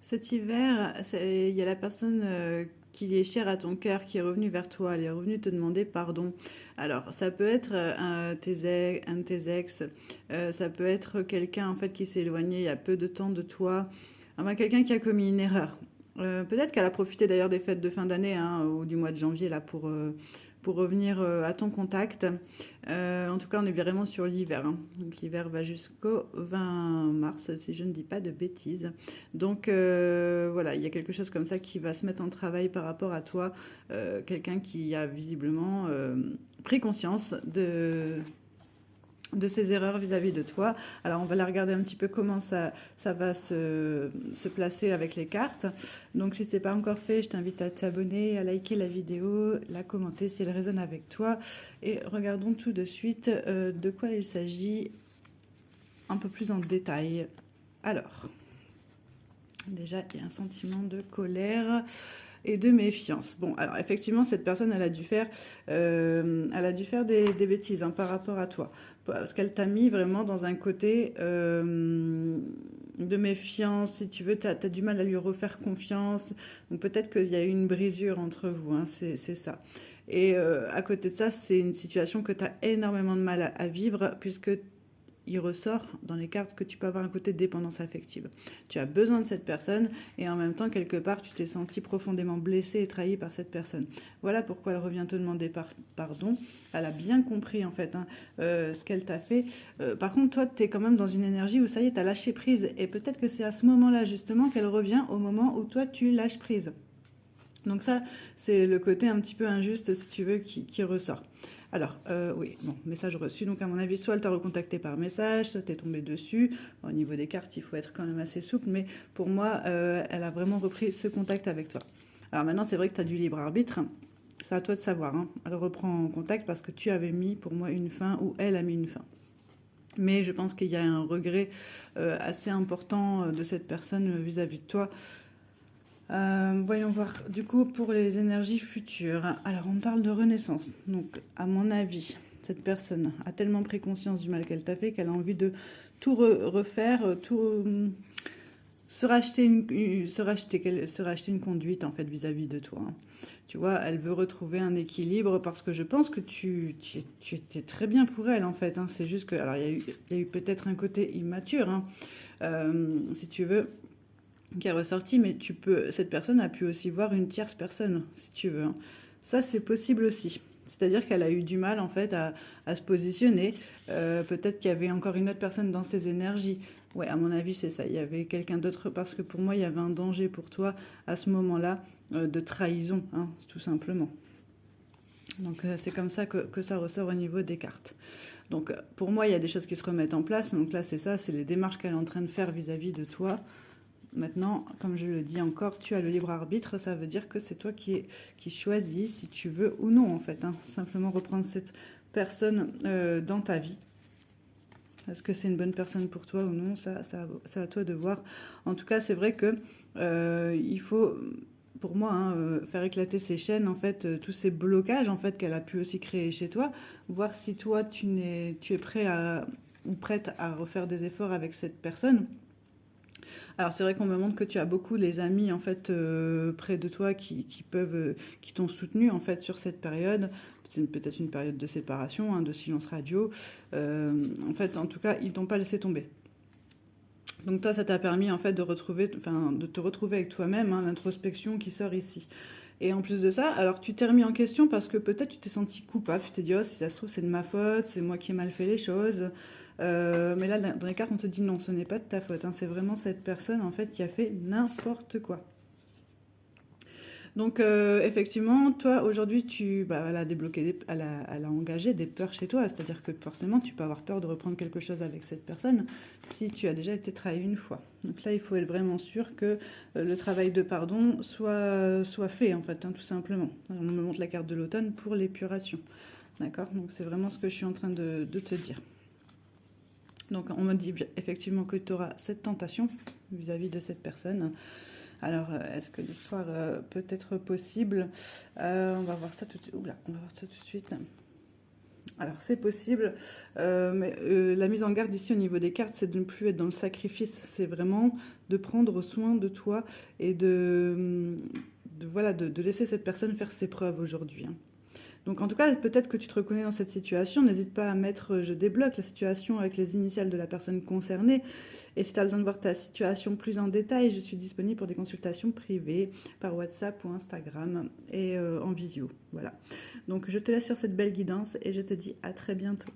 Cet hiver, il y a la personne qui est chère à ton cœur, qui est revenue vers toi, elle est revenue te demander pardon. Alors, ça peut être un de tes ex, ça peut être quelqu'un en fait qui s'est éloigné il y a peu de temps de toi, enfin, quelqu'un qui a commis une erreur. Peut-être qu'elle a profité d'ailleurs des fêtes de fin d'année hein, ou du mois de janvier là pour revenir à ton contact. En tout cas, on est vraiment sur l'hiver, hein. Donc l'hiver va jusqu'au 20 mars, si je ne dis pas de bêtises. Donc voilà, il y a quelque chose comme ça qui va se mettre en travail par rapport à toi. Quelqu'un qui a visiblement pris conscience de ses erreurs vis-à-vis de toi. Alors on va la regarder un petit peu comment ça va se placer avec les cartes. Donc si ce n'est pas encore fait, je t'invite à t'abonner, à liker la vidéo, la commenter si elle résonne avec toi. Et regardons tout de suite de quoi il s'agit un peu plus en détail. Alors, déjà, il y a un sentiment de colère et de méfiance. Bon, alors effectivement, cette personne, elle a dû faire des bêtises hein, par rapport à toi. Parce qu'elle t'a mis vraiment dans un côté de méfiance, si tu veux, tu as du mal à lui refaire confiance. Donc peut-être qu'il y a eu une brisure entre vous, hein, c'est ça. Et à côté de ça, c'est une situation que tu as énormément de mal à vivre, puisque il ressort dans les cartes que tu peux avoir un côté de dépendance affective. Tu as besoin de cette personne et en même temps, quelque part, tu t'es senti profondément blessé et trahi par cette personne. Voilà pourquoi elle revient te demander pardon. Elle a bien compris en fait hein, ce qu'elle t'a fait. Par contre, toi, tu es quand même dans une énergie où ça y est, tu as lâché prise. Et peut-être que c'est à ce moment-là justement qu'elle revient au moment où toi, tu lâches prise. Donc ça, c'est le côté un petit peu injuste, si tu veux, qui ressort. Alors, oui, bon, message reçu. Donc, à mon avis, soit elle t'a recontacté par message, soit t'es tombé dessus. Bon, au niveau des cartes, il faut être quand même assez souple, mais pour moi, elle a vraiment repris ce contact avec toi. Alors maintenant, c'est vrai que tu as du libre arbitre. C'est à toi de savoir. Hein. Elle reprend contact parce que tu avais mis pour moi une fin ou elle a mis une fin. Mais je pense qu'il y a un regret assez important de cette personne vis-à-vis de toi. Voyons voir, du coup, pour les énergies futures. Alors, on parle de renaissance. Donc, à mon avis, cette personne a tellement pris conscience du mal qu'elle t'a fait qu'elle a envie de tout refaire, tout se racheter une conduite en fait vis-à-vis de toi. Hein. Tu vois, elle veut retrouver un équilibre parce que je pense que tu étais très bien pour elle en fait. Hein. C'est juste que, alors il y a eu peut-être un côté immature, hein, si tu veux, qui est ressorti, mais cette personne a pu aussi voir une tierce personne, si tu veux. Hein. Ça, c'est possible aussi. C'est-à-dire qu'elle a eu du mal, en fait, à se positionner. Peut-être qu'il y avait encore une autre personne dans ses énergies. Ouais, à mon avis, c'est ça. Il y avait quelqu'un d'autre, parce que pour moi, il y avait un danger pour toi à ce moment-là de trahison, hein, tout simplement. Donc c'est comme ça que ça ressort au niveau des cartes. Donc pour moi, il y a des choses qui se remettent en place. Donc là, c'est ça, c'est les démarches qu'elle est en train de faire vis-à-vis de toi. Maintenant, comme je le dis encore, tu as le libre arbitre, ça veut dire que c'est toi qui choisis si tu veux ou non, en fait. Hein. Simplement reprendre cette personne dans ta vie. Est-ce que c'est une bonne personne pour toi ou non c'est à toi de voir. En tout cas, c'est vrai que il faut, pour moi, hein, faire éclater ces chaînes, en fait, tous ces blocages en fait, qu'elle a pu aussi créer chez toi, voir si toi, tu es prêt ou prête à refaire des efforts avec cette personne. Alors c'est vrai qu'on me montre que tu as beaucoup les amis en fait près de toi qui t'ont soutenu en fait sur cette période. C'est peut-être une période de séparation, hein, de silence radio. En fait, en tout cas, ils t'ont pas laissé tomber. Donc toi, ça t'a permis en fait de te retrouver avec toi-même, hein, l'introspection qui sort ici. Et en plus de ça, alors tu t'es remis en question parce que peut-être tu t'es senti coupable. Tu t'es dit, oh, si ça se trouve, c'est de ma faute, c'est moi qui ai mal fait les choses. Mais là, dans les cartes, on te dit non, ce n'est pas de ta faute. Hein, c'est vraiment cette personne en fait qui a fait n'importe quoi. Donc effectivement, toi aujourd'hui, elle a débloqué, elle a engagé des peurs chez toi. C'est-à-dire que forcément, tu peux avoir peur de reprendre quelque chose avec cette personne si tu as déjà été trahi une fois. Donc là, il faut être vraiment sûr que le travail de pardon soit fait en fait, hein, tout simplement. On me montre la carte de l'automne pour l'épuration. D'accord. Donc c'est vraiment ce que je suis en train de te dire. Donc on me dit effectivement que tu auras cette tentation vis-à-vis de cette personne. Alors, est-ce que l'histoire peut être possible On va voir ça tout de suite. Oula, on va voir ça tout de suite. Alors c'est possible, mais la mise en garde ici au niveau des cartes, c'est de ne plus être dans le sacrifice, c'est vraiment de prendre soin de toi et voilà, de laisser cette personne faire ses preuves aujourd'hui, hein. Donc en tout cas, peut-être que tu te reconnais dans cette situation, n'hésite pas à mettre je débloque la situation avec les initiales de la personne concernée. Et si tu as besoin de voir ta situation plus en détail, je suis disponible pour des consultations privées par WhatsApp ou Instagram et en visio. Voilà. Donc je te laisse sur cette belle guidance et je te dis à très bientôt.